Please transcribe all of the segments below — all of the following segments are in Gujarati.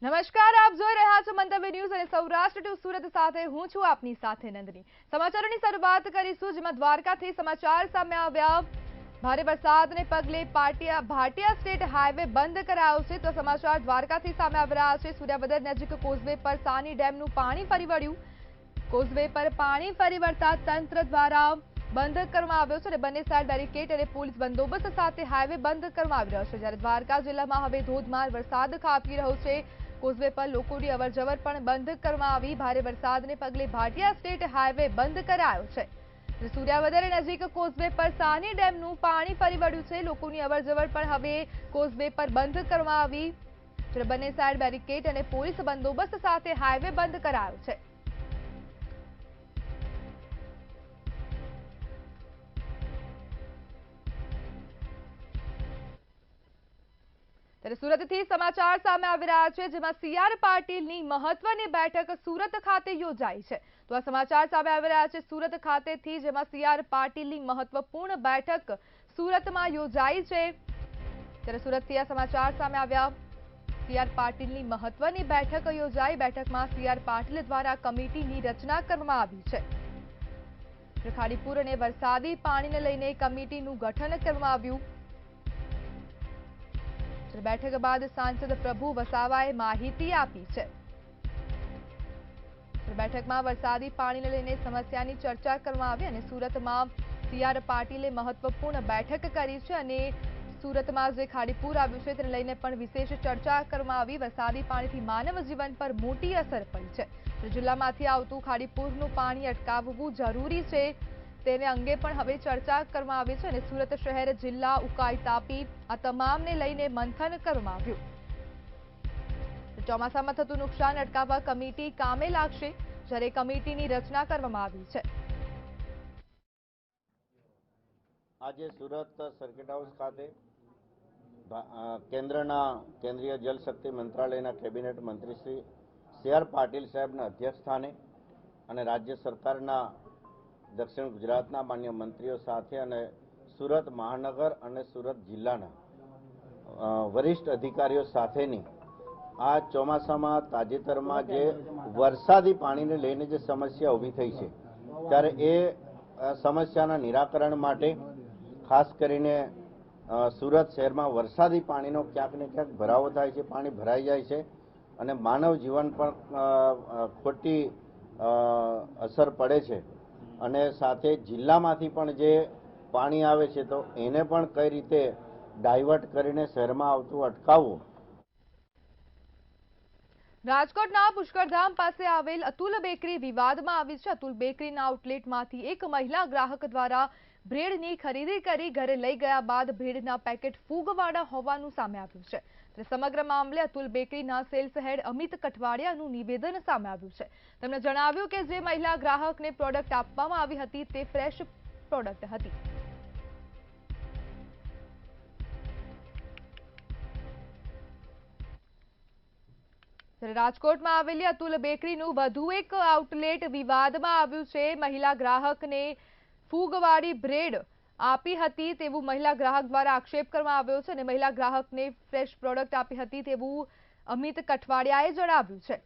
નમસ્કાર, આપ જોઈ રહ્યા છો મંતવ્ય ન્યૂઝ અને સૌરાષ્ટ્ર ટુ સુરત સાથે હું છું આપની સાથે નંદની। સમાચારોની શરૂઆત કરીશું, જેમાં દ્વારકાથી સમાચાર સામે આવ્યા। ભારે વરસાદને પગલે ભાટિયા સ્ટેટ હાઈવે બંધ કરાયો છે। તો સમાચાર દ્વારકાથી સામે આવી રહ્યા છે। સૂર્યાવદર નજીક કોઝવે પર સાની ડેમનું પાણી ફરી વળ્યું। કોઝવે પર પાણી ફરી વળતા તંત્ર દ્વારા બંધ કરવામાં આવ્યો છે અને બંને સાઈડ બેરિકેડ અને પોલીસ બંદોબસ્ત સાથે હાઈવે બંધ કરવામાં આવી રહ્યો છે। જ્યારે દ્વારકા જિલ્લામાં હવે ધોધમાર વરસાદ ખાબકી રહ્યો છે। કોઝવે પર લોકોની અવરજવર પણ બંધ કરવામાં આવી। ભારે વરસાદને પગલે ભાટિયા સ્ટેટ હાઈવે બંધ કરાયો છે। સૂર્યાવદર નજીક કોઝવે પર સાની ડેમનું પાણી ફરી વળ્યું છે। લોકોની અવરજવર પણ હવે કોઝવે પર બંધ કરવામાં આવી। જ્યારે બંને સાઈડ બેરિકેડ અને પોલીસ બંદોબસ્ત સાથે હાઈવે બંધ કરાયો છે। ત્યારે સુરતથી સમાચાર સામે આવી રહ્યા છે, જેમાં સી.આર. પાટીલની મહત્વની બેઠક સુરત ખાતે યોજાઈ છે। તો આ સમાચાર સામે આવી રહ્યા છે સુરત ખાતેથી, જેમાં સી.આર. પાટીલની મહત્વપૂર્ણ બેઠક સુરતમાં યોજાઈ છે। ત્યારે સુરતથી આ સમાચાર સામે આવ્યા। સી.આર. પાટીલની મહત્વની બેઠક યોજાઈ। બેઠકમાં સી.આર. પાટીલ દ્વારા કમિટીની રચના કરવામાં આવી છે। ખાડીપુર અને વરસાદી પાણીને લઈને કમિટીનું ગઠન કરવામાં આવ્યું। બેઠક બાદ સાંસદ પ્રભુ વસાવાએ માહિતી આપી છે। બેઠકમાં વરસાદી પાણીને લઈને સમસ્યાની ચર્ચા કરવામાં આવી અને સુરતમાં સી.આર. પાટીલે મહત્વપૂર્ણ બેઠક કરી છે અને સુરતમાં જે ખાડીપુર આવ્યું છે તેને લઈને પણ વિશેષ ચર્ચા કરવામાં આવી। વરસાદી પાણીથી માનવ જીવન પર મોટી અસર પડી છે। જિલ્લામાંથી આવતું ખાડીપુરનું પાણી અટકાવવું જરૂરી છે તેને અંગે પણ હવે ચર્ચા કરવામાં આવી છે અને સુરત શહેર, જિલ્લા, ઉકાઈ, તાપી આ તમામને લઈને મંથન કરવામાં આવ્યું। ચોમાસામાં થતું નુકસાન અટકાવવા કમિટી કામે લાગશે, જ્યારે કમિટીની રચના કરવામાં આવી છે। આજે સુરત સર્કિટ હાઉસ ખાતે કેન્દ્રીય જલશક્તિ મંત્રાલયના કેબિનેટ મંત્રી શ્રી સી.આર. પાટીલ સાહેબના અધ્યક્ષ સ્થાને અને રાજ્ય સરકારના દક્ષિણ ગુજરાતના માન્ય મંત્રીઓ સાથે અને સુરત મહાનગર અને સુરત જિલ્લાના વરિષ્ઠ અધિકારીઓ સાથેની આ ચોમાસામાં તાજેતરમાં જે વરસાદી પાણીને લઈને જે સમસ્યા ઊભી થઈ છે, ત્યારે એ સમસ્યાના નિરાકરણ માટે ખાસ કરીને સુરત શહેરમાં વરસાદી પાણીનો ક્યાંક ને ક્યાંક ભરાવો થાય છે, પાણી ભરાઈ જાય છે અને માનવ જીવન પર ખોટી અસર પડે છે અને સાથે જિલ્લામાંથી પણ જે પાણી આવે છે તો એને પણ કઈ રીતે ડાયવર્ટ કરીને શહેરમાં આવતું અટકાવવું। રાજકોટના પુષ્કરધામ પાસે આવેલ અતુલ બેકરી વિવાદમાં આવી છે। અતુલ બેકરીના આઉટલેટમાંથી એક મહિલા ગ્રાહક દ્વારા બ્રેડની ખરીદી કરી ઘરે લઈ ગયા બાદ બ્રેડના પેકેટ ફૂગવાળા હોવાનું સામે આવ્યું છે। સમગ્ર મામલે અતુલ બેકરીના સેલ્સ હેડ અમિત કઠવાડિયાનું નિવેદન સામે આવ્યું છે। તેમણે જણાવ્યું કે જે મહિલા ગ્રાહકને પ્રોડક્ટ આપવામાં આવી હતી તે ફ્રેશ પ્રોડક્ટ હતી। રાજકોટમાં આવેલી અતુલ બેકરીનું વધુ એક આઉટલેટ વિવાદમાં આવ્યું છે। મહિલા ગ્રાહકને ફૂગવાળી બ્રેડ આપી હતી તેવું મહિલા ગ્રાહક દ્વારા આક્ષેપ કરવામાં આવ્યો છે અને મહિલા ગ્રાહકને ફ્રેશ પ્રોડક્ટ આપી હતી તેવું અમિત કઠવાડિયાએ જણાવ્યું છે।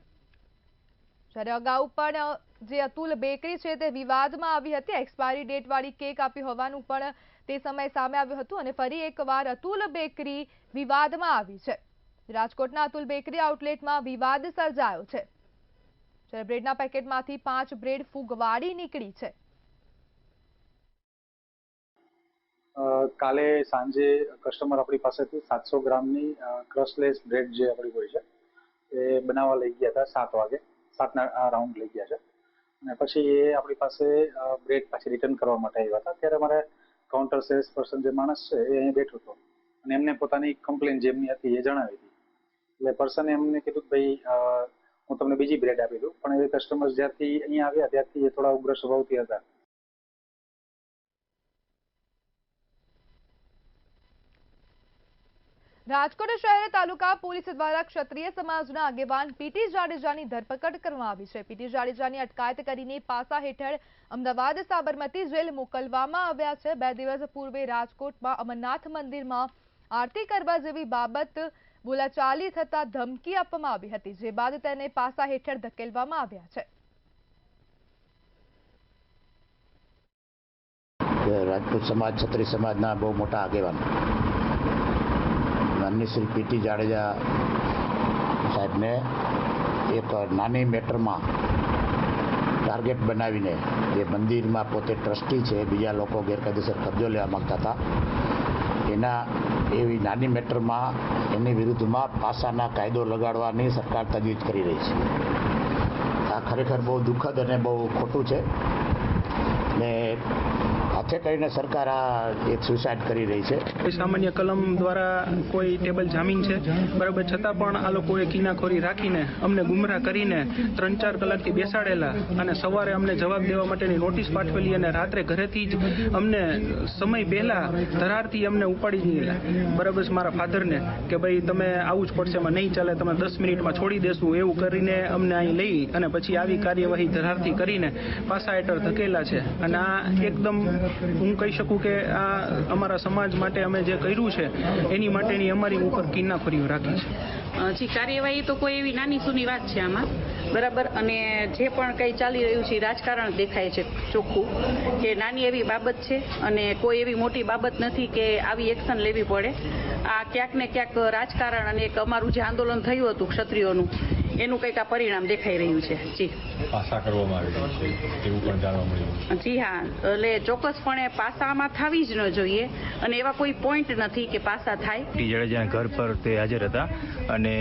જ્યારે અગાઉ પણ જે અતુલ બેકરી છે તે વિવાદમાં આવી હતી। એક્સપાયરી ડેટ વાળી કેક આપી હોવાનું પણ તે સમયે સામે આવ્યું હતું અને ફરી એકવાર અતુલ બેકરી વિવાદમાં આવી છે। રાજકોટના અતુલ બેકરી આઉટલેટમાં વિવાદ સર્જાયો છે, જ્યારે બ્રેડના પેકેટમાંથી 5 બ્રેડ ફૂગવાળી નીકળી છે। કાલે સાંજે કસ્ટમર આપણી પાસેથી 700 ગ્રામની ક્રશલેસ બ્રેડ જે આપણી હોય છે એ બનાવવા લઈ ગયા હતા 7 વાગે, 7ના રાઉન્ડ લઈ ગયા છે અને પછી એ આપણી પાસે બ્રેડ પાછી રિટર્ન કરવા માટે આવ્યા હતા। ત્યારે અમારે કાઉન્ટર સેલ્સ પર્સન જે માણસ છે એ અહીં બેઠો હતો અને એમને પોતાની કમ્પ્લેન જે એમની હતી એ જણાવી હતી। એટલે પર્સને એમને કીધું કે ભાઈ હું તમને બીજી બ્રેડ આપી દઉં, પણ એ કસ્ટમર જ્યારથી અહીંયા આવ્યા ત્યારથી એ થોડા ઉગ્ર સ્વભાવથી હતા। રાજકોટ શહેર તાલુકા પોલીસ દ્વારા ક્ષત્રિય સમાજના આગેવાન પીટી જાડેજાની ધરપકડ કરવામાં આવી છે। પીટી જાડેજાની અટકાયત કરીને પાસા હેઠળ અમદાવાદ સાબરમતી જેલ મોકલવામાં આવ્યા છે। 2 દિવસ પૂર્વે રાજકોટમાં અમરનાથ મંદિરમાં આરતી કરવા જેવી બાબત બોલાચાલી થતા ધમકી આપવામાં આવી હતી, જે બાદ તેને પાસા હેઠળ ધકેલવામાં આવ્યા છે. રાજપૂત સમાજ, ક્ષત્રિય સમાજના બહુ મોટા આગેવાન માનનીય શ્રી પીટી જાડેજા સાહેબને એક નાની મેટરમાં ટાર્ગેટ બનાવીને જે મંદિરમાં પોતે ટ્રસ્ટી છે, બીજા લોકો ગેરકાયદેસર કબજો લેવા માંગતા હતા, એના એવી નાની મેટરમાં એની વિરુદ્ધમાં પાસાના કાયદો લગાડવાની સરકાર તજવીજ કરી રહી છે. આ ખરેખર બહુ દુઃખદ અને બહુ ખોટું છે ને હાથે કરીને સરકાર આ એક સુસાઇડ કરી રહી છે. સામાન્ય કલમ દ્વારા કોઈ ટેબલ જામીન છે, બરાબર, છતાં પણ આ લોકોએ કિનાખોરી રાખીને અમને ગુમરાહ કરીને 3-4 કલાકથી બેસાડેલા અને સવારે અમને જવાબ દેવા માટેની નોટિસ પાઠવેલી અને રાત્રે ઘરેથી જ અમને સમય પહેલા ધરારથી અમને ઉપાડી ગયેલા, બરાબર, મારા ફાધરને કે ભાઈ તમે આવું જ પડશે, એમાં નહીં ચાલે, તમે 10 મિનિટમાં છોડી દેશું, એવું કરીને અમને અહીં લઈ અને પછી આવી કાર્યવાહી ધરારથી કરીને પાસા હેઠળ ધકેલા છે. અને આ એકદમ હું કહી શકું કે આ અમારા સમાજ માટે અમે જે કર્યું છે એની માટેની અમારી ઉપર કિનાખોરીઓ રાખી છે. જી, કાર્યવાહી તો કોઈ એવી નાની સૂની વાત છે આમાં, બરાબર, અને જે પણ કંઈ ચાલી રહ્યું છે રાજકારણ દેખાય છે ચોખ્ખું કે નાની એવી બાબત છે અને કોઈ એવી મોટી બાબત નથી કે આવી એક્શન લેવી પડે. આ ક્યાંક ને ક્યાંક રાજકારણ અને એક અમારું જે આંદોલન થયું હતું ક્ષત્રિયોનું એનું કંઈક આ પરિણામ દેખાઈ રહ્યું છે. જી, પાસા કરવામાં આવી રહ્યું છે એવું પણ જાણવા મળ્યું. જી હા, એટલે ચોક્કસપણે પાસામાં થવી જ ન જોઈએ અને એવા કોઈ પોઈન્ટ નથી કે પાસા થાય. પીટી જાડેજાના ઘર પર તે હાજર હતા અને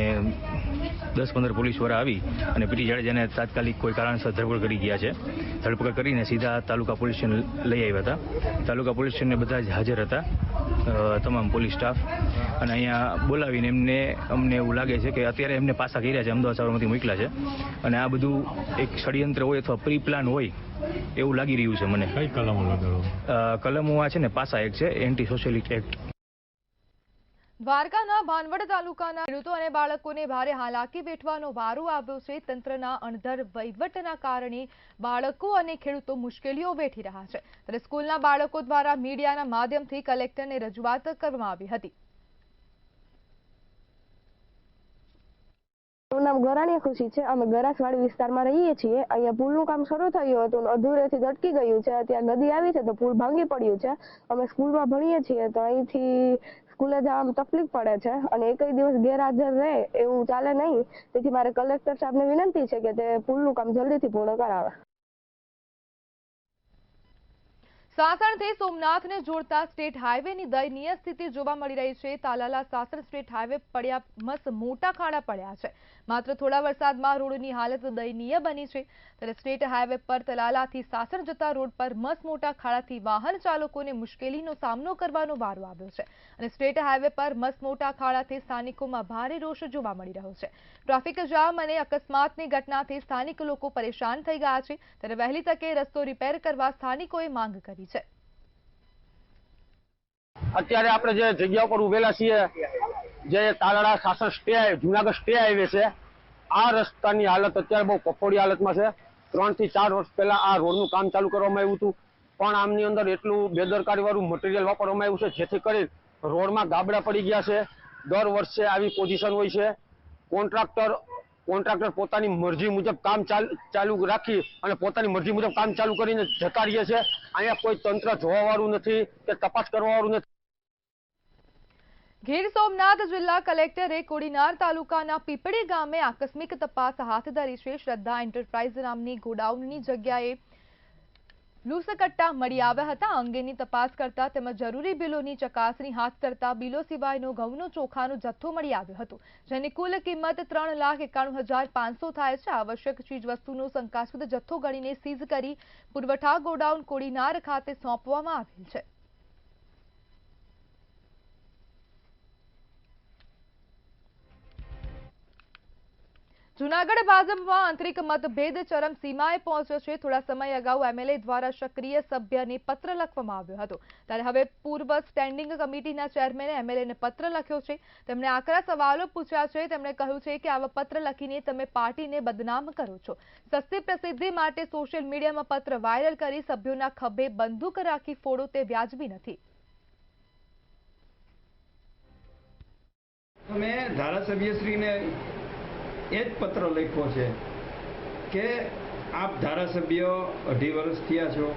10-15 પોલીસવાળા આવી અને પીટી જાડેજાને તાત્કાલિક કોઈ કારણસર ધરપકડ કરી ગયા છે. ધરપકડ કરીને સીધા તાલુકા પોલીસ સ્ટેશન લઈ આવ્યા હતા. તાલુકા પોલીસ સ્ટેશને બધા જ હાજર હતા, તમામ પોલીસ સ્ટાફ, અને અહીંયા બોલાવીને અમને એવું લાગે છે કે અત્યારે એમને પાસા કર્યા છે, અમદાવાદ સાબરમતી મોકલ્યા છે અને આ બધું એક ષડયંત્ર હોય અથવા પ્રી પ્લાન હોય એવું લાગી રહ્યું છે મને. કઈ કલમો લગાડો? કલમો આ છે ને પાસા એક્ટ છે, એન્ટી સોશિયલિસ્ટ એક્ટ. દ્વારકાના ભાનવડ તાલુકાના ખેડૂતો અને બાળકોને ભારે હાલાકી વેઠવાનો વારો આવ્યો છે. તંત્રના અણધર વહીવટના કારણે બાળકો અને ખેડૂતો મુશ્કેલીઓ વેઠી રહ્યા છે. ત્યારે સ્કૂલના બાળકો દ્વારા મીડિયાના માધ્યમથી કલેક્ટરને રજૂઆત કરવામાં આવી હતી. મારું નામ ગરાણી ખુશી છે. અમે ગરાસવાડી વિસ્તારમાં રહીએ છીએ. અહીંયા પુલનું કામ શરૂ થયું હતું, અધૂરેથી અટકી ગયું છે. અત્યારે નદી આવી છે તો પુલ ભાંગી પડ્યું છે. અમે સ્કૂલમાં ભણીએ છીએ તો અહીંથી સ્કૂલે જવામાં તકલીફ પડે છે અને એકય દિવસ ગેરહાજર રહે એવું ચાલે નહીં. તેથી મારે કલેક્ટર સાહેબને વિનંતી છે કે તે પુલનું કામ જલ્દીથી પૂર્ણ કરાવે. સાસણથી સોમનાથને જોડતા સ્ટેટ હાઈવેની દયનીય સ્થિતિ જોવા મળી રહી છે. તાલાલા સાસણ સ્ટેટ હાઈવે પડ્યા મસ્ત મોટા ખાડા પડ્યા છે. માત્ર થોડા વરસાદમાં રોડની હાલત દયનીય બની છે. ત્યારે સ્ટેટ હાઈવે પર તલાલાથી સાસણ જતા રોડ પર મસ્ત મોટા ખાડાથી વાહન ચાલકોને મુશ્કેલીનો સામનો કરવાનો વારો આવ્યો છે અને સ્ટેટ હાઈવે પર મસ્ત મોટા ખાડાથી સ્થાનિકોમાં ભારે રોષ જોવા મળી રહ્યો છે. ટ્રાફિક જામ અને અકસ્માતની ઘટનાથી સ્થાનિક લોકો પરેશાન થઈ ગયા છે. ત્યારે વહેલી તકે રસ્તો રિપેર કરવા સ્થાનિકોએ માંગ કરી છે. અત્યારે આપણે જે જગ્યા ઉપર ઉભેલા છીએ, જે Talala Sasan stay Junagadh stay highway છે, આ રસ્તાની હાલત અત્યારે બહુ કફોડી હાલતમાં છે. 3 થી 4 વર્ષ પહેલા આ રોડનું કામ ચાલુ કરવામાં આવ્યું હતું, પણ આમની અંદર એટલું બેદરકારી વાળું મટીરિયલ વાપરવામાં આવ્યું છે જેથી કરી રોડમાં ગાબડા પડી ગયા છે. દર વર્ષે આવી પોઝિશન હોય છે. કોન્ટ્રાક્ટર પોતાની મરજી મુજબ કામ ચાલુ રાખી અને પોતાની મરજી મુજબ કામ ચાલુ કરીને જતા રહીએ છે. અહીંયા કોઈ તંત્ર જોવા વાળું નથી કે તપાસ કરવા વાળું નથી. ગીર સોમનાથ જિલ્લા કલેક્ટરે કોડીનાર તાલુકાના પીપળી ગામે આકસ્મિક તપાસ હાથ ધરી છે. શ્રદ્ધા એન્ટરપ્રાઇઝ નામની ગોડાઉનની જગ્યાએ લૂસકટ્ટા મળી આવ્યા હતા. અંગેની તપાસ કરતા તેમજ જરૂરી બિલોની ચકાસણી હાથ ધરતા બિલો સિવાયનો ઘઉંનો ચોખાનો જથ્થો મળી આવ્યો હતો, જેની કુલ કિંમત 3,91,500 થાય છે. આવશ્યક ચીજવસ્તુનો શંકાસ્પદ જથ્થો ગણીને સીઝ કરી પુરવઠા ગોડાઉન કોડીનાર ખાતે સોંપવામાં આવેલ છે. જૂનાગઢ ભાજપમાં આંતરિક મતભેદ ચરમસીમાએ પહોંચ્યો છે. થોડા સમય અગાઉ એમએલએ દ્વારા સક્રિય સભ્યને પત્ર લખવામાં આવ્યો હતો. ત્યારે હવે પૂર્વ સ્ટેન્ડિંગ કમિટીના ચેરમેને એમએલએને પત્ર લખ્યો છે. તેમણે આકરા સવાલો પૂછ્યા છે. તેમણે કહ્યું છે કે આવા પત્ર લખીને તમે પાર્ટીને બદનામ કરો છો. સસ્તી પ્રસિદ્ધિ માટે સોશિયલ મીડિયામાં પત્ર વાયરલ કરી સભ્યોના ખભે બંદૂક રાખી ફોડો તે વ્યાજબી નથી. મેં ધારાસભ્યશ્રીને એ જ પત્ર લખ્યો છે કે આપ ધારાસભ્ય 2.5 વર્ષ થયા છો,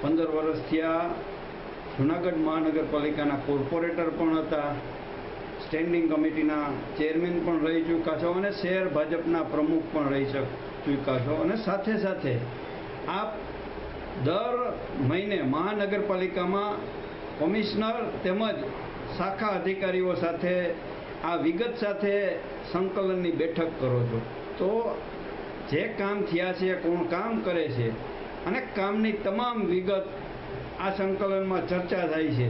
15 વર્ષ થયા જૂનાગઢ મહાનગરપાલિકાના કોર્પોરેટર પણ હતા, સ્ટેન્ડિંગ કમિટીના ચેરમેન પણ રહી ચૂક્યા છો અને શહેર ભાજપના પ્રમુખ પણ રહી ચૂક્યા છો અને સાથે સાથે આપ દર મહિને મહાનગરપાલિકામાં કમિશનર તેમજ શાખા અધિકારીઓ સાથે આ વિગત સાથે સંકલનની બેઠક કરો છો. તો જે કામ થયા છે, કોણ કામ કરે છે અને કામની તમામ વિગત આ સંકલનમાં ચર્ચા થાય છે.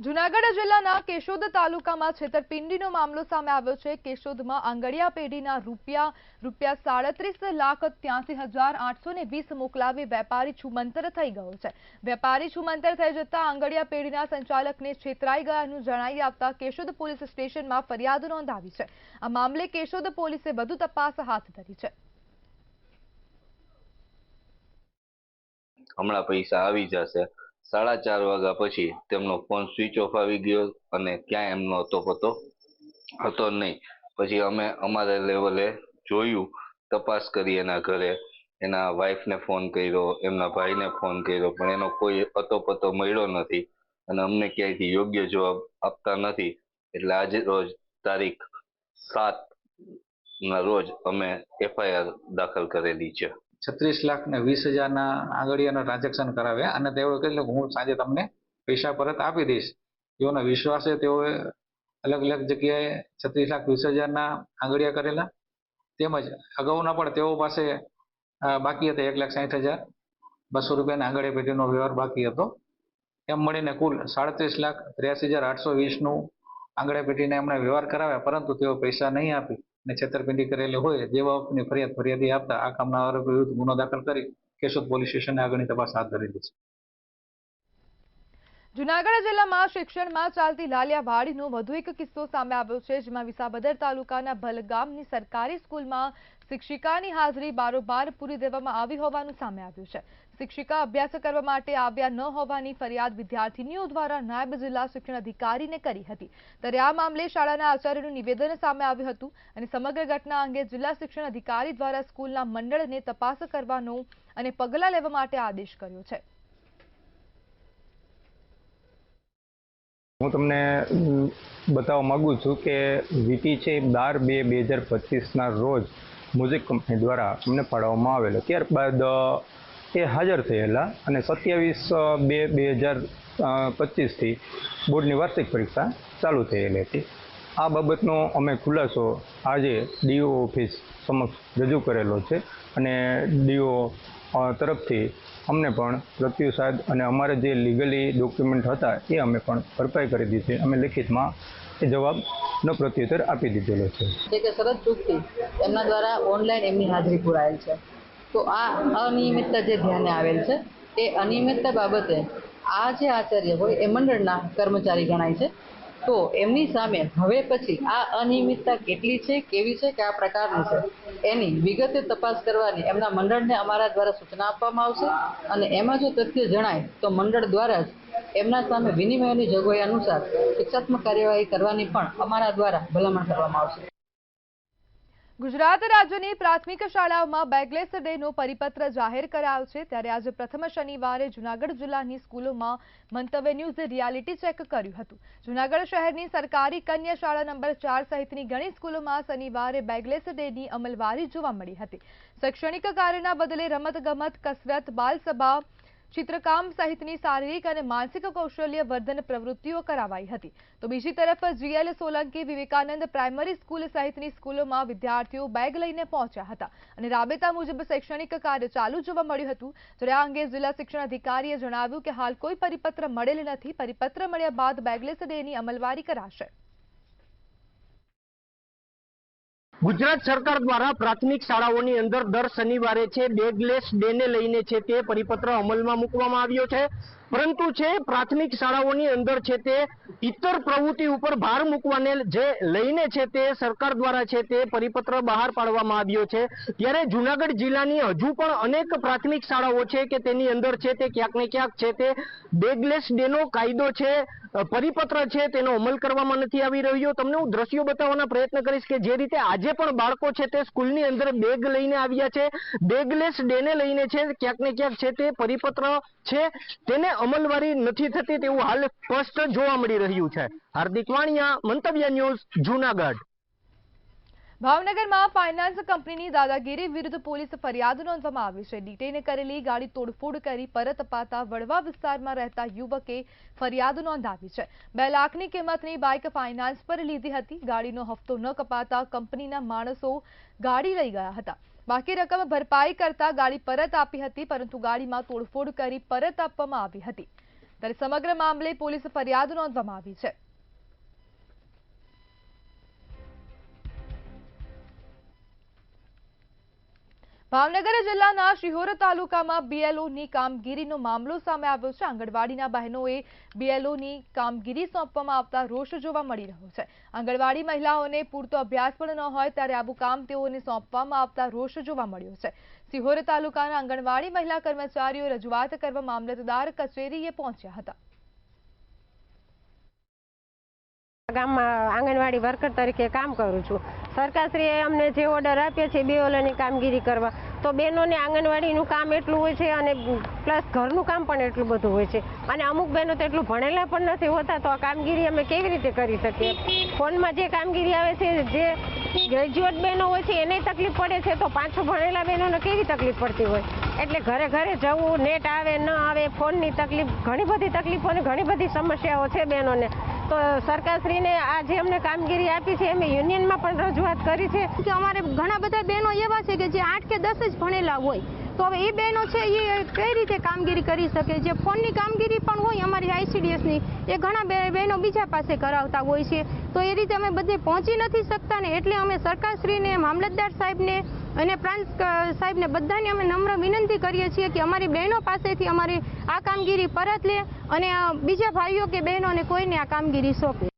જૂનાગઢ જિલ્લાના કેશોદ તાલુકામાં છેતરપિંડીનો મામલો સામે આવ્યો છે. કેશોદમાં આંગડિયા પેઢીના રૂપિયા 37,83,820 મોકલાવી વેપારી છુમંતર થઈ ગયો છે. વેપારી છુમંતર થઈ જતા આંગડિયા પેઢીના સંચાલકને છેતરાઈ ગયાનું જણાઈ આવતા કેશોદ પોલીસ સ્ટેશનમાં ફરિયાદ નોંધાવી છે. આ મામલે કેશોદ પોલીસે વધુ તપાસ હાથ ધરી છે. હમણાં પૈસા આવી જશે, 4:30 વાગ્યા પછી તેમનો ફોન સ્વિચ ઓફ આવી ગયો અને ક્યાંય એમનો પતો હતો નહીં. પછી અમે અમારા લેવલે જોયું, તપાસ કરી, એના ઘરે એના વાઈફને ફોન કર્યો, એમના ભાઈને ફોન કર્યો, પણ એનો કોઈ પતો મળ્યો નથી અને અમને ક્યાંયથી યોગ્ય જવાબ આપતા નથી. એટલે આજે રોજ તારીખ 7 ના રોજ અમે FIR દાખલ કરેલી છે. 36,20,000 આંગળીયાના ટ્રાન્ઝેક્શન કરાવ્યા અને તેઓએ કહ્યું કે હું સાંજે તમને પૈસા પરત આપી દઈશ. તેઓના વિશ્વાસે તેઓએ અલગ અલગ જગ્યાએ 36,20,000 આંગળીયા કરેલા, તેમજ અગાઉના પણ તેઓ પાસે બાકી હતા 1,60,200 રૂપિયાના આંગળીયા પેટીનો વ્યવહાર બાકી હતો. એમ મળીને કુલ 37,83,820 આંગળીયા પેટીને એમણે વ્યવહાર કરાવ્યા, પરંતુ તેઓ પૈસા નહીં આપી ને છેતરપિંડી કરેલી હોય જે બાબતની ફરિયાદી આપતા આ કામના આરોપી વિરુદ્ધ ગુનો દાખલ કરી કેશોદ પોલીસ સ્ટેશને આગળની તપાસ હાથ ધરી છે. જૂનાગઢ જિલ્લામાં શિક્ષણમાં ચાલતી લાલિયાવાડીનો વધુ એક કિસ્સો સામે આવ્યો છે, જેમાં વિસાવદર તાલુકાના ભલગામની સરકારી સ્કૂલમાં શિક્ષિકાની હાજરી બારોબાર પૂરી દેવામાં આવી હોવાનું સામે આવ્યું છે. શિક્ષિકા અભ્યાસ કરવા માટે આવ્યા ન હોવાની ફરિયાદ વિદ્યાર્થીનીઓ દ્વારા નાયબ જિલ્લા શિક્ષણ અધિકારીને કરી હતી. ત્યારે આ મામલે શાળાના આચાર્યનું નિવેદન સામે આવ્યું હતું અને સમગ્ર ઘટના અંગે જિલ્લા શિક્ષણ અધિકારી દ્વારા સ્કૂલના મંડળને તપાસ કરવાનો અને પગલાં લેવા માટે આદેશ કર્યો છે. હું તમને બતાવવા માંગુ છું કે વીટી છે 12/2/2025ના રોજ મ્યુઝિક કંપની દ્વારા અમને ફાળવવામાં આવેલો. ત્યારબાદ એ હાજર થયેલા અને 27/2/2025થી બોર્ડની વાર્ષિક પરીક્ષા ચાલુ થયેલી હતી. આ બાબતનો અમે ખુલાસો આજે DO ઓફિસ સમક્ષ રજૂ કરેલો છે અને DO તરફથી અમને પણ પ્રત્યુસાદ અને અમારે જે લીગલી ડોક્યુમેન્ટ હતા એ અમે પણ ભરપાઈ કરી દીધી. અમે લિખિતમાં એ જવાબનો પ્રત્યુત્તર આપી દીધેલો છે. કે શરત ચૂકથી એમના દ્વારા ઓનલાઈન એમની હાજરી પુરાયેલ છે. તો આ અનિયમિતતા જે ધ્યાને આવેલ છે એ અનિયમિતતા બાબતે આ જે આચાર્ય હોય એ મંડળના કર્મચારી ગણાય છે. તો એમની સામે હવે પછી આ અનિયમિતતા કેટલી છે, કેવી છે, કયા પ્રકારની છે એની વિગતે તપાસ કરવાની એમના મંડળને અમારા દ્વારા સૂચના આપવામાં આવશે અને એમાં જો તથ્ય જણાય તો મંડળ દ્વારા જ એમના સામે વિનિમયની જોગવાઈ અનુસાર શિક્ષાત્મક કાર્યવાહી કરવાની પણ અમારા દ્વારા ભલામણ કરવામાં આવશે. ગુજરાત રાજ્યની પ્રાથમિક શાળાઓમાં બેગલેસ ડેનો પરિપત્ર જાહેર કરાયો છે. ત્યારે આજે પ્રથમ શનિવારે જૂનાગઢ જિલ્લાની સ્કૂલોમાં મંતવ્ય ન્યૂઝે રિયાલિટી ચેક કર્યું હતું. જૂનાગઢ શહેરની સરકારી કન્યા શાળા નંબર 4 સહિતની ઘણી સ્કૂલોમાં શનિવારે બેગલેસ ડેની અમલવારી જોવા મળી હતી. શૈક્ષણિક કાર્યના બદલે રમતગમત, કસરત, બાલસભા, ચિત્રકામ સહિતની શારીરિક અને માનસિક કૌશલ્ય વર્ધન પ્રવૃત્તિઓ કરાવાઈ હતી. તો બીજી તરફ GL Solanki Vivekananda primary school સહિતની સ્કૂલોમાં વિદ્યાર્થીઓ બેગ લઈને પહોંચ્યા હતા અને રાબેતા મુજબ શૈક્ષણિક કાર્ય ચાલુ જોવા મળ્યું હતું. જ્યારે આ અંગે જિલ્લા શિક્ષણ અધિકારીએ જણાવ્યું કે હાલ કોઈ પરિપત્ર મળેલ નથી. પરિપત્ર મળ્યા બાદ બેગલેસ ડેની અમલવારી કરાશે. ગુજરાત સરકાર દ્વારા પ્રાથમિક શાળાઓની અંદર દર શનિવારે છે બેગલેસ ડેને લઈને છે તે પરિપત્ર અમલમાં મૂકવામાં આવ્યો છે પરંતુ છે પ્રાથમિક શાળાઓની અંદર છે તે ઇતર પ્રવૃત્તિ ઉપર ભાર મૂકવાને જે લઈને છે તે સરકાર દ્વારા છે તે પરિપત્ર બહાર પાડવામાં આવ્યો છે। ત્યારે જૂનાગઢ જિલ્લાની હજુ પણ અનેક પ્રાથમિક શાળાઓ છે કે તેની અંદર છે તે ક્યાંક ને ક્યાંક છે તે બેગલેસ ડેનો કાયદો છે, પરિપત્ર છે, તેનો અમલ કરવામાં નથી આવી રહ્યો। તમને હું દ્રશ્યો બતાવવાના પ્રયત્ન કરીશ કે જે રીતે આજે પણ બાળકો છે તે સ્કૂલની અંદર બેગ લઈને આવ્યા છે, બેગલેસ ડેને લઈને છે ક્યાંક ને ક્યાંક છે તે પરિપત્ર છે તેને અમલવારી નથી થતી તેવું હાલ સ્પષ્ટ જોવા મળી રહ્યું છે। હાર્દિક વાણિયા, મંતવ્ય ન્યૂઝ, જૂનાગઢ। ભાવનગરમાં ફાઇનાન્સ કંપનીની દાદાગીરી વિરુદ્ધ પોલીસ ફરિયાદ નોંધવામાં આવી છે। ડીટેને કરેલી ગાડી તોડફોડ કરી પરત અપાતા વડવા વિસ્તારમાં રહેતા યુવકે ફરિયાદ નોંધાવી છે। 2 લાખની કિંમતની બાઇક ફાઇનાન્સ પર લીધી હતી। ગાડીનો હપ્તો ન કપાતા કંપનીના માણસો ગાડી લઈ ગયા હતા। બાકી રકમ ભરપાઈ કરતા ગાડી પરત આપી હતી, પરંતુ ગાડીમાં તોડફોડ કરી પરત આપવામાં આવી હતી। ત્યારે સમગ્ર મામલે પોલીસ ફરિયાદ નોંધવામાં આવી છે। ભાવનગર જિલ્લાના શિહોર તાલુકામાં બીએલઓની કામગીરીનો મામલો સામે આવ્યો છે। આંગણવાડીના બહેનોએ બીએલઓની કામગીરી સોંપવામાં આવતા રોષ જોવા મળી રહ્યો છે। આંગણવાડી મહિલાઓને પૂરતો અભ્યાસ પણ ન હોય ત્યારે આવું કામ તેઓને સોંપવામાં આવતા રોષ જોવા મળ્યો છે। શિહોર તાલુકાના આંગણવાડી મહિલા કર્મચારીઓ રજૂઆત કરવા મામલતદાર કચેરીએ પહોંચ્યા હતા। ગામમાં આંગણવાડી વર્કર તરીકે કામ કરું છું। સરકારશ્રીએ અમને જે ઓર્ડર આપ્યા છે બીએલઓની કામગીરી કરવા, તો બહેનોને આંગણવાડીનું કામ એટલું હોય છે અને પ્લસ ઘરનું કામ પણ એટલું બધું હોય છે, અને અમુક બહેનો તો એટલું ભણેલા પણ નથી હોતા, તો આ કામગીરી અમે કેવી રીતે કરી શકીએ। ફોનમાં જે કામગીરી આવે છે, જે ગ્રેજ્યુએટ બહેનો હોય છે એને તકલીફ પડે છે, તો પાછું ભણેલા બહેનોને કેવી તકલીફ પડતી હોય। એટલે ઘરે ઘરે જવું, નેટ આવે ન આવે, ફોનની તકલીફ, ઘણી બધી તકલીફો અને ઘણી બધી સમસ્યાઓ છે બહેનોને। તો સરકારશ્રીને આ જે અમને કામગીરી આપી છે અમે યુનિયનમાં પણ રજૂઆત કરી છે કે અમારે ઘણા બધા બહેનો એવા છે કે જે 8 કે 10 જ ભણેલા હોય, તો હવે એ બહેનો છે એ કઈ રીતે કામગીરી કરી શકે। જે ફોનની કામગીરી પણ હોય અમારી આઈસીડીએસની, એ ઘણા બહેનો બીજા પાસે કરાવતા હોય છે, તો એ રીતે અમે બધે પહોંચી નથી શકતા ને। એટલે અમે સરકારશ્રીને, મામલતદાર સાહેબને અને પ્રાંત સાહેબને બધાને અમે નમ્ર વિનંતી કરીએ છીએ કે અમારી બહેનો પાસેથી અમારી આ કામગીરી પરત લે અને બીજા ભાઈઓ કે બહેનોને કોઈને આ કામગીરી સોંપે।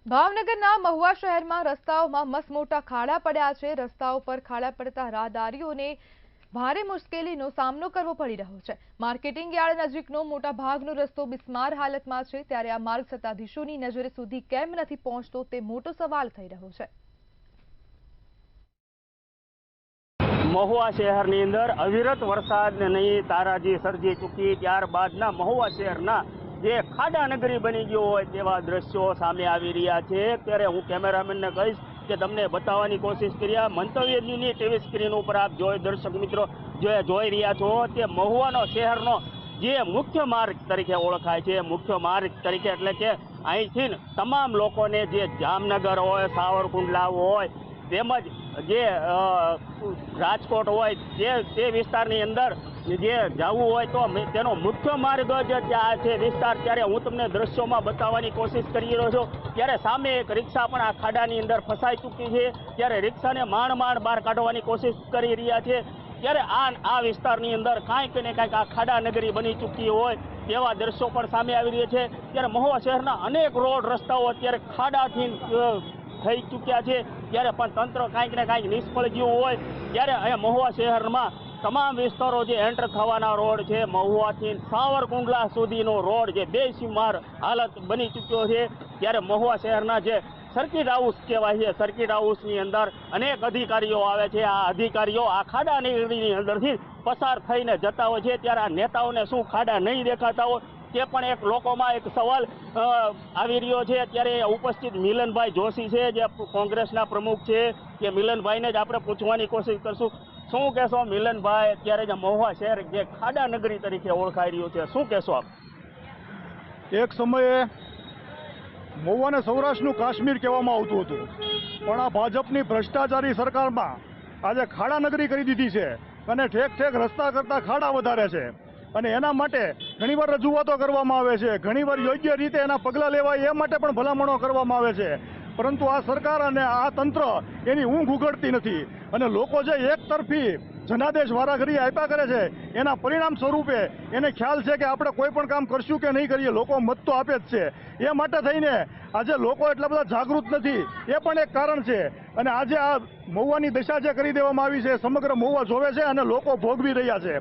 ભાવનગરના મહુવા શહેરમાં રસ્તાઓમાં મસમોટા ખાડા પડ્યા છે। રસ્તાઓ પર ખાડા પડતા રાહદારીઓને ભારે મુશ્કેલીનો સામનો કરવો પડી રહ્યો છે। માર્કેટિંગ યાર્ડ નજીકનો મોટા ભાગનો રસ્તો બિસ્માર હાલતમાં છે, ત્યારે આ માર્ગ સત્તાધીશોની નજર સુધી કેમ નથી પહોંચતો તે મોટો સવાલ થઈ રહ્યો છે। મહુવા શહેરની અંદર અવિરત વરસાદને નહીં તારાજી સર્જી ચૂકી ત્યારબાદના મહુવા શહેરના જે ખાડા નગરી બની ગયો હોય તેવા દ્રશ્યો સામે આવી રહ્યા છે। ત્યારે હું કેમેરામેનને કહીશ કે તમને બતાવવાની કોશિશ કરી। મંતવ્ય ન્યૂઝની ટીવી સ્ક્રીન ઉપર આપ દર્શક મિત્રો જોઈ રહ્યા છો તે મહુવાનો શહેરનો જે મુખ્ય માર્ગ તરીકે ઓળખાય છે। મુખ્ય માર્ગ તરીકે એટલે કે અહીંથી તમામ લોકોને જે જામનગર હોય, સાવરકુંડલા હોય, તેમજ જે રાજકોટ હોય તે વિસ્તારની અંદર જે જવું હોય તો તેનો મુખ્ય માર્ગ જ આ છે વિસ્તાર। ત્યારે હું તમને દ્રશ્યોમાં બતાવવાની કોશિશ કરી રહ્યો છું। ત્યારે સામે એક રિક્ષા પણ આ ખાડાની અંદર ફસાઈ ચૂકી છે, ત્યારે રિક્ષાને માંડ બહાર કાઢવાની કોશિશ કરી રહ્યા છે। ત્યારે આ વિસ્તારની અંદર કાંઈક ને કાંઈક આ ખાડા નગરી બની ચૂકી હોય તેવા દ્રશ્યો પણ સામે આવી રહ્યા છે। ત્યારે મહુવા શહેરના અનેક રોડ રસ્તાઓ અત્યારે ખાડાથી થઈ ચૂક્યા છે, ત્યારે પણ તંત્ર કાંઈક ને કાંઈક નિષ્ફળ ગયું હોય। ત્યારે અહીંયા મહુવા શહેરમાં તમામ વિસ્તારો જે એન્ટર થવાના રોડ છે, મહુવાથી સાવરકુંડલા સુધીનો રોડ જે બેસીમાર હાલત બની ચૂક્યો છે। ત્યારે મહુવા શહેરના જે સર્કિટ હાઉસ કહેવાય છે, સર્કિટ હાઉસની અંદર અનેક અધિકારીઓ આવે છે। આ અધિકારીઓ આ ખાડા નગરીની અંદરથી પસાર થઈને જતા હોય છે, ત્યારે આ નેતાઓને શું ખાડા નહીં દેખાતા હોય તે પણ એક લોકોમાં એક સવાલ આવી રહ્યો છે। ત્યારે ઉપસ્થિત મિલનભાઈ જોશી છે જે કોંગ્રેસના પ્રમુખ છે, કે મિલનભાઈને જ આપણે પૂછવાની કોશિશ કરશું। શું કહેશો મિલનભાઈ, અત્યારે જે મહુવા શહેર જે ખાડા નગરી તરીકે ઓળખાઈ રહ્યું છે, શું કહેશો આપ? એક સમયે મહુવાને સૌરાષ્ટ્રનું કાશ્મીર કહેવામાં આવતું હતું, પણ આ ભાજપની ભ્રષ્ટાચારી સરકારમાં આજે ખાડા નગરી કરી દીધી છે અને ઠેક રસ્તા કરતાં ખાડા વધારે છે। અને એના માટે ઘણીવાર રજૂઆતો કરવામાં આવે છે, ઘણીવાર યોગ્ય રીતે એના પગલાં લેવાય એ માટે પણ ભલામણો કરવામાં આવે છે, પરંતુ આ સરકાર અને આ તંત્ર એની ઊંઘ ઉઘડતી નથી। અને લોકો જે એક તરફી જનાદેશ વારાઘડી આપ્યા કરે છે, એના પરિણામ સ્વરૂપે એને ખ્યાલ છે કે આપણે કોઈ પણ કામ કરશું કે નહીં કરીએ, લોકો મત તો આપે જ છે. એ માટે થઈને આજે લોકો એટલા બધા જાગૃત નથી, એ પણ એક કારણ છે. અને આજે આ મહુવાની દશા જે કરી દેવામાં આવી છે, સમગ્ર મહુવા જોવે છે અને લોકો ભોગવી રહ્યા છે.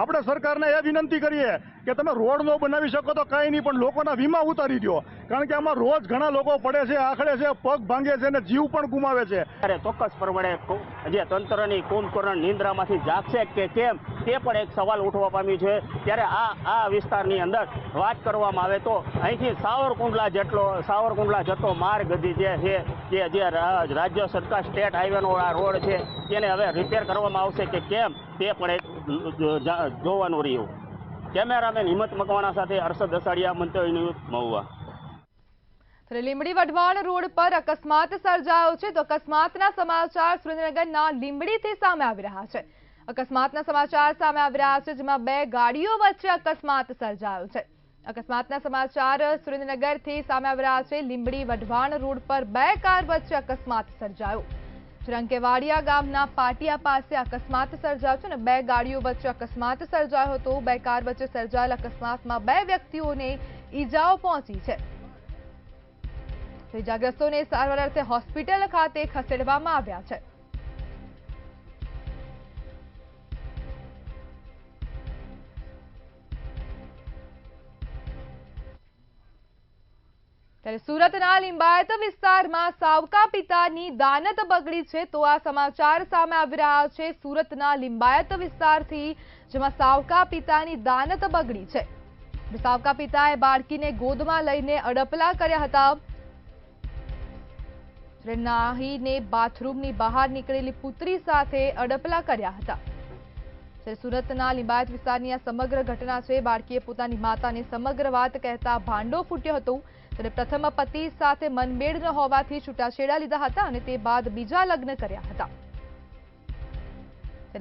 આપણે સરકારને એ વિનંતી કરીએ કે તમે રોડ ન બનાવી શકો તો કાંઈ નહીં, પણ લોકોના વીમા ઉતારી દો, કારણ કે આમાં રોજ ઘણા લોકો પડે છે, આખડે છે, પગ ભાંગે છે અને જીવ પણ ગુમાવે છે. ચોક્કસ પ્રમાણે જે તંત્રની કુંભકર્ણ નિંદ્રામાંથી જાગશે કે કેમ તે પણ એક સવાલ ઉઠવા પામ્યું છે. ત્યારે આ વિસ્તારની અંદર વાત કરવામાં આવે તો અહીંથી સાવરકુંડલા જતો માર્ગ જે રાજ્ય સરકાર સ્ટેટ હાઈવેનો આ રોડ છે તેને હવે રિપેર કરવામાં આવશે કે કેમ તે પણ એક જોવાનું રહ્યું. કેમેરામેન હિંમત મકવાણા સાથે અરશદ દસાડિયા, મંતવ્ય ન્યૂઝ, મહુવા. લીંબડી વઢવાણ રોડ પર અકસ્માત સર્જાયો છે. તો અકસ્માતના સમાચાર સુરેન્દ્રનગરના લીંબડીથી સામે આવી રહ્યા છે. અકસ્માતના સમાચાર સામે આવી રહ્યા છે, જેમાં બે ગાડીઓ વચ્ચે અકસ્માત સર્જાયો છે. અકસ્માતના સમાચાર સુરેન્દ્રનગરથી સામે આવી રહ્યા છે. લીંબડી વઢવાણ રોડ પર બે કાર વચ્ચે અકસ્માત સર્જાયો. રંકેવાડિયા ગામના પાટિયા પાસે અકસ્માત સર્જાયો છે અને બે ગાડીઓ વચ્ચે અકસ્માત સર્જાયો હતો. બે કાર વચ્ચે સર્જાયેલ અકસ્માતમાં બે વ્યક્તિઓને ઈજાઓ પહોંચી છે. ઇજાગ્રસ્તોને સારવાર અર્થે હોસ્પિટલ ખાતે ખસેડવામાં આવ્યા છે. ત્યારે સુરતના લિંબાયત વિસ્તારમાં સાવકા પિતાની દાનત બગડી છે. તો આ સમાચાર સામે આવી રહ્યા છે સુરતના લિંબાયત વિસ્તારથી, જેમાં સાવકા પિતાની દાનત બગડી છે. સાવકા પિતાએ બાળકીને ગોદમાં લઈને અડપલા કર્યા હતા. નાહીને બાથરૂમની બહાર નીકળેલી પુત્રી સાથે અડપલા કર્યા હતા. સુરતના લિંબાયત વિસ્તારની આ સમગ્ર ઘટના છે. બાળકીએ પોતાની માતાને સમગ્ર વાત કહેતા ભાંડો ફૂટ્યો હતો. તેને પ્રથમ પતિ સાથે મનમેળ ન હોવાથી છૂટાછેડા લીધા હતા અને તે બાદ બીજા લગ્ન કર્યા હતા.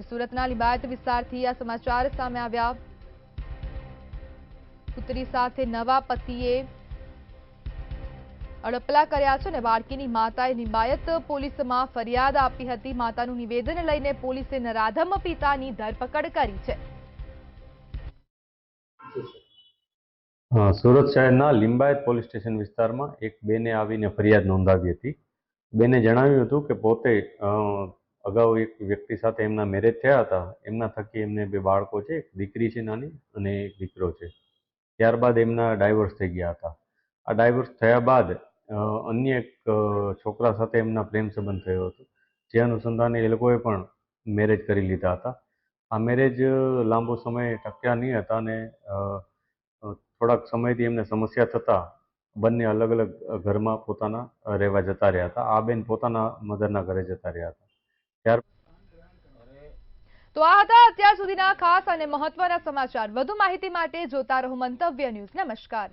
સુરતના લિંબાયત વિસ્તારથી આ સમાચાર સામે આવ્યા. પુત્રી સાથે નવા પતિએ અડપલા કર્યા છે અને બાળકીની માતાએ લિંબાયત પોલીસમાં ફરિયાદ આપી હતી. માતાનું નિવેદન લઈને પોલીસે નરાધમ પિતાની ધરપકડ કરી છે. સુરત શહેરના લિંબાયત પોલીસ સ્ટેશન વિસ્તારમાં એક બેને આવીને ફરિયાદ નોંધાવી હતી. બેને જણાવ્યું હતું કે પોતે અગાઉ એક વ્યક્તિ સાથે એમના મેરેજ થયા હતા. એમના થકી એમને બે બાળકો છે, એક દીકરી છે નાની અને એક દીકરો છે. ત્યારબાદ એમના ડાયવોર્સ થઈ ગયા હતા. આ ડાયવોર્સ થયા બાદ અન્ય એક છોકરા સાથે એમના પ્રેમ સંબંધ થયો હતો. જે અનુસંધાને એ લોકોએ પણ મેરેજ કરી લીધા હતા. આ મેરેજ લાંબો સમય ટક્યા નહીં હતા અને થોડાક સમયથી એમને સમસ્યા થતાં બંને અલગ અલગ ઘરમાં પોતાના રહેવા જતા રહ્યા હતા. આ બેન પોતાના મધરના ઘરે જતા રહ્યા હતા. તો આ હતા અત્યાર સુધીના ખાસ અને મહત્વના સમાચાર. વધુ માહિતી માટે જોતા રહો મંતવ્ય ન્યૂઝ. નમસ્કાર.